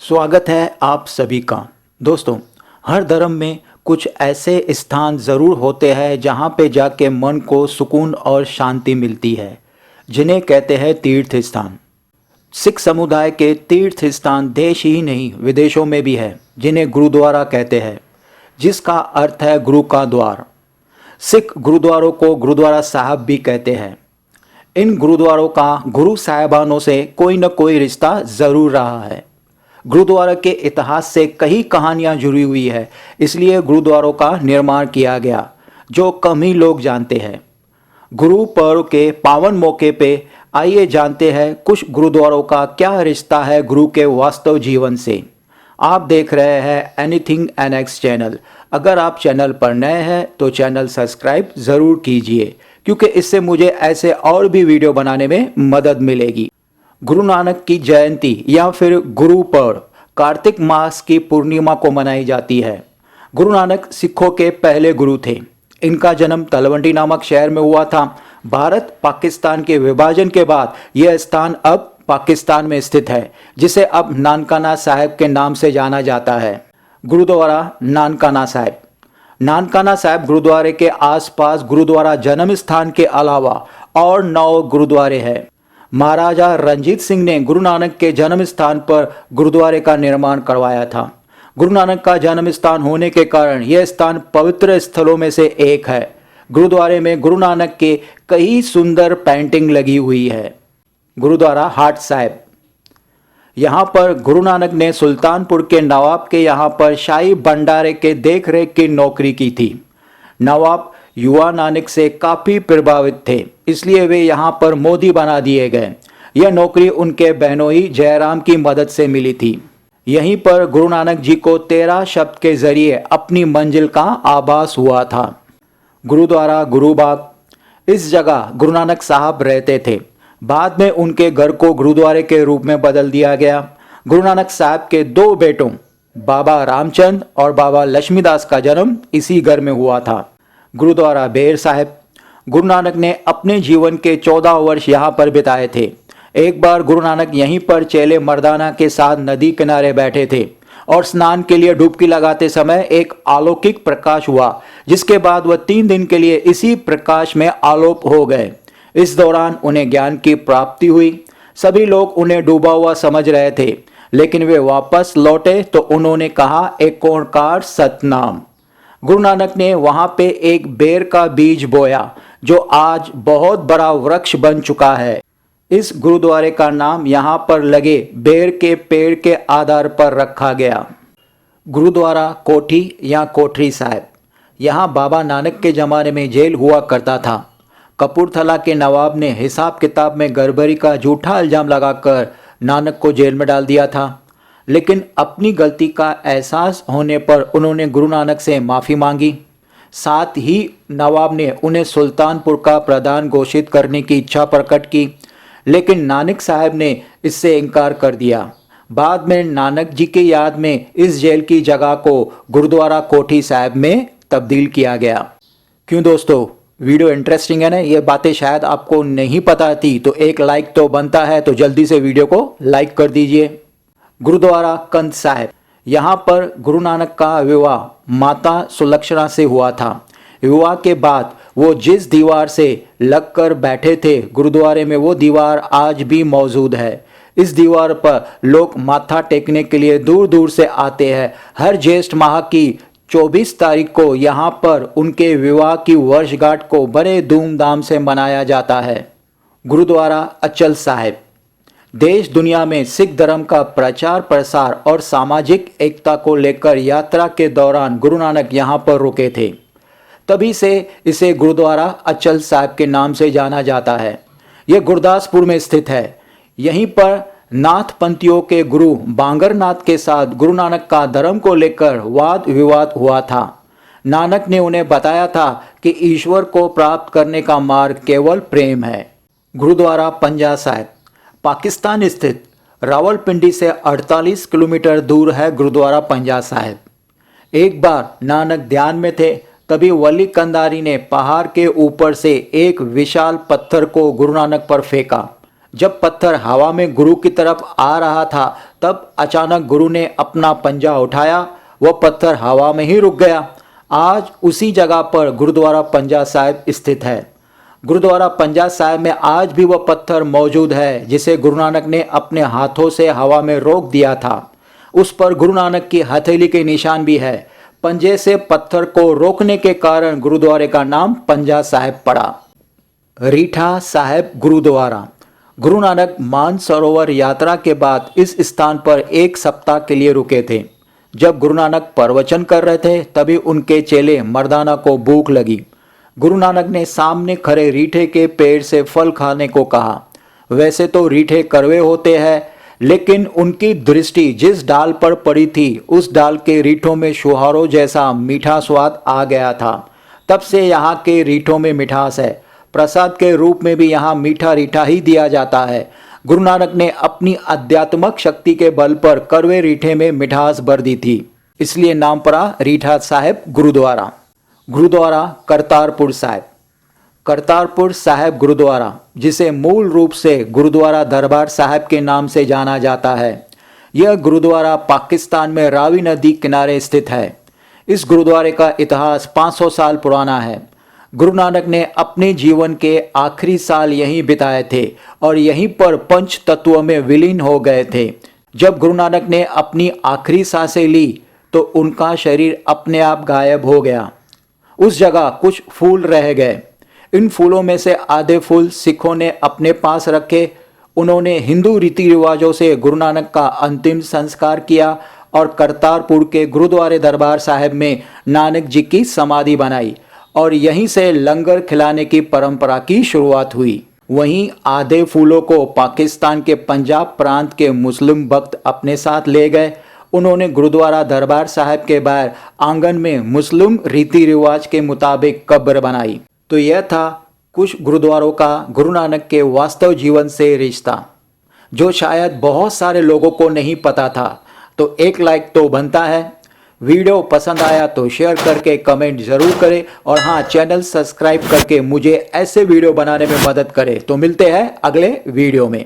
स्वागत है आप सभी का। दोस्तों, हर धर्म में कुछ ऐसे स्थान ज़रूर होते हैं जहाँ पे जाके मन को सुकून और शांति मिलती है, जिन्हें कहते हैं तीर्थ स्थान। सिख समुदाय के तीर्थ स्थान देश ही नहीं विदेशों में भी है, जिन्हें गुरुद्वारा कहते हैं, जिसका अर्थ है गुरु का द्वार। सिख गुरुद्वारों को गुरुद्वारा साहब भी कहते हैं। इन गुरुद्वारों का गुरु साहिबानों से कोई न कोई रिश्ता ज़रूर रहा है। गुरुद्वारा के इतिहास से कई कहानियां जुड़ी हुई है, इसलिए गुरुद्वारों का निर्माण किया गया, जो कम ही लोग जानते हैं। गुरु पर्व के पावन मौके पे आइए जानते हैं कुछ गुरुद्वारों का क्या रिश्ता है गुरु के वास्तव जीवन से। आप देख रहे हैं एनीथिंग एनएक्स चैनल। अगर आप चैनल पर नए हैं तो चैनल सब्सक्राइब ज़रूर कीजिए, क्योंकि इससे मुझे ऐसे और भी वीडियो बनाने में मदद मिलेगी। गुरु नानक की जयंती या फिर गुरु पर्व कार्तिक मास की पूर्णिमा को मनाई जाती है। गुरु नानक सिखों के पहले गुरु थे। इनका जन्म तलवंडी नामक शहर में हुआ था। भारत पाकिस्तान के विभाजन के बाद यह स्थान अब पाकिस्तान में स्थित है, जिसे अब नानकाना साहिब के नाम से जाना जाता है। गुरुद्वारा नानकाना साहिब। नानकाना साहिब गुरुद्वारे के आसपास गुरुद्वारा जन्म स्थान के अलावा और 9 गुरुद्वारे हैं। महाराजा रंजीत सिंह ने गुरु नानक के जन्म स्थान पर गुरुद्वारे का निर्माण करवाया था। गुरु नानक का जन्म स्थान होने के कारण यह स्थान पवित्र स्थलों में से एक है। गुरुद्वारे में गुरु नानक के कई सुंदर पेंटिंग लगी हुई है। गुरुद्वारा हाट साहिब। यहाँ पर गुरु नानक ने सुल्तानपुर के नवाब के यहाँ पर शाही भंडारे के देखरेख की नौकरी की थी। नवाब युवा नानक से काफ़ी प्रभावित थे, इसलिए वे यहाँ पर मोदी बना दिए गए। यह नौकरी उनके बहनोई जयराम की मदद से मिली थी। यहीं पर गुरु नानक जी को 13 शब्द के जरिए अपनी मंजिल का आभास हुआ था। गुरुद्वारा गुरुबाग। इस जगह गुरु नानक साहब रहते थे। बाद में उनके घर को गुरुद्वारे के रूप में बदल दिया गया। गुरु नानक साहब के 2 बेटों बाबा रामचंद और बाबा लक्ष्मीदास का जन्म इसी घर में हुआ था। गुरुद्वारा बेर साहिब। गुरु नानक ने अपने जीवन के 14 वर्ष यहाँ पर बिताए थे। एक बार गुरु नानक यहीं पर चेले मर्दाना के साथ नदी किनारे बैठे थे और स्नान के लिए डुबकी लगाते समय एक अलौकिक प्रकाश हुआ, जिसके बाद वह 3 दिन के लिए इसी प्रकाश में आलोप हो गए। इस दौरान उन्हें ज्ञान की प्राप्ति हुई। सभी लोग उन्हें डूबा हुआ समझ रहे थे, लेकिन वे वापस लौटे तो उन्होंने कहा, एक ओंकार सतनाम। गुरु नानक ने वहां पे एक बेर का बीज बोया, जो आज बहुत बड़ा वृक्ष बन चुका है। इस गुरुद्वारे का नाम यहाँ पर लगे बेर के पेड़ के आधार पर रखा गया। गुरुद्वारा कोठी या कोठरी साहिब। यहाँ बाबा नानक के ज़माने में जेल हुआ करता था। कपूरथला के नवाब ने हिसाब किताब में गड़बड़ी का झूठा इल्ज़ाम लगाकर नानक को जेल में डाल दिया था, लेकिन अपनी गलती का एहसास होने पर उन्होंने गुरु नानक से माफ़ी मांगी। साथ ही नवाब ने उन्हें सुल्तानपुर का प्रधान घोषित करने की इच्छा प्रकट की, लेकिन नानक साहब ने इससे इनकार कर दिया। बाद में नानक जी की याद में इस जेल की जगह को गुरुद्वारा कोठी साहिब में तब्दील किया गया। क्यों दोस्तों, वीडियो इंटरेस्टिंग है ना? ये बातें शायद आपको नहीं पता थी, तो एक लाइक तो बनता है, तो जल्दी से वीडियो को लाइक कर दीजिए। गुरुद्वारा कंद साहिब। यहाँ पर गुरु नानक का विवाह माता सुलक्षणा से हुआ था। विवाह के बाद वो जिस दीवार से लगकर बैठे थे, गुरुद्वारे में वो दीवार आज भी मौजूद है। इस दीवार पर लोग माथा टेकने के लिए दूर दूर से आते हैं। हर ज्येष्ठ माह की 24 तारीख को यहाँ पर उनके विवाह की वर्षगांठ को बड़े धूमधाम से मनाया जाता है। गुरुद्वारा अचल साहिब। देश दुनिया में सिख धर्म का प्रचार प्रसार और सामाजिक एकता को लेकर यात्रा के दौरान गुरु नानक यहाँ पर रुके थे। तभी से इसे गुरुद्वारा अचल साहिब के नाम से जाना जाता है। यह गुरदासपुर में स्थित है। यहीं पर नाथ पंथियों के गुरु बांगर नाथ के साथ गुरु नानक का धर्म को लेकर वाद विवाद हुआ था। नानक ने उन्हें बताया था कि ईश्वर को प्राप्त करने का मार्ग केवल प्रेम है। गुरुद्वारा पंजा साहिब। पाकिस्तान स्थित रावलपिंडी से 48 किलोमीटर दूर है गुरुद्वारा पंजा साहिब। एक बार नानक ध्यान में थे, तभी वली कंधारी ने पहाड़ के ऊपर से एक विशाल पत्थर को गुरु नानक पर फेंका। जब पत्थर हवा में गुरु की तरफ आ रहा था तब अचानक गुरु ने अपना पंजा उठाया, वह पत्थर हवा में ही रुक गया। आज उसी जगह पर गुरुद्वारा पंजा साहिब स्थित है। गुरुद्वारा पंजा साहिब में आज भी वह पत्थर मौजूद है जिसे गुरु नानक ने अपने हाथों से हवा में रोक दिया था। उस पर गुरु नानक की हथेली के निशान भी है। पंजे से पत्थर को रोकने के कारण गुरुद्वारे का नाम पंजा साहिब पड़ा। रीठा साहिब गुरुद्वारा। गुरु नानक मानसरोवर यात्रा के बाद इस स्थान पर एक सप्ताह के लिए रुके थे। जब गुरु नानक प्रवचन कर रहे थे तभी उनके चेले मर्दाना को भूख लगी। गुरु नानक ने सामने खड़े रीठे के पेड़ से फल खाने को कहा। वैसे तो रीठे कड़वे होते हैं, लेकिन उनकी दृष्टि जिस डाल पर पड़ी थी उस डाल के रीठों में शुहारों जैसा मीठा स्वाद आ गया था। तब से यहाँ के रीठों में मिठास है। प्रसाद के रूप में भी यहाँ मीठा रीठा ही दिया जाता है। गुरु नानक ने अपनी आध्यात्मिक शक्ति के बल पर कड़वे रीठे में मिठास भर दी थी, इसलिए नाम पड़ा रीठा साहिब गुरुद्वारा। गुरुद्वारा करतारपुर साहिब। करतारपुर साहिब गुरुद्वारा, जिसे मूल रूप से गुरुद्वारा दरबार साहिब के नाम से जाना जाता है, यह गुरुद्वारा पाकिस्तान में रावी नदी किनारे स्थित है। इस गुरुद्वारे का इतिहास 500 साल पुराना है। गुरु नानक ने अपने जीवन के आखिरी साल यहीं बिताए थे और यहीं पर पंच तत्वों में विलीन हो गए थे। जब गुरु नानक ने अपनी आखिरी सांसें ली तो उनका शरीर अपने आप गायब हो गया। उस जगह कुछ फूल रह गए। इन फूलों में से आधे फूल सिखों ने अपने पास रखे। उन्होंने हिंदू रीति रिवाजों से गुरु नानक का अंतिम संस्कार किया और करतारपुर के गुरुद्वारे दरबार साहिब में नानक जी की समाधि बनाई और यहीं से लंगर खिलाने की परंपरा की शुरुआत हुई। वहीं आधे फूलों को पाकिस्तान के पंजाब प्रांत के मुस्लिम भक्त अपने साथ ले गए। उन्होंने गुरुद्वारा दरबार साहिब के बाहर आंगन में मुस्लिम रीति रिवाज के मुताबिक कब्र बनाई। तो यह था कुछ गुरुद्वारों का गुरु नानक के वास्तव जीवन से रिश्ता, जो शायद बहुत सारे लोगों को नहीं पता था। तो एक लाइक तो बनता है। वीडियो पसंद आया तो शेयर करके कमेंट ज़रूर करें और हाँ, चैनल सब्सक्राइब करके मुझे ऐसे वीडियो बनाने में मदद करें। तो मिलते हैं अगले वीडियो में।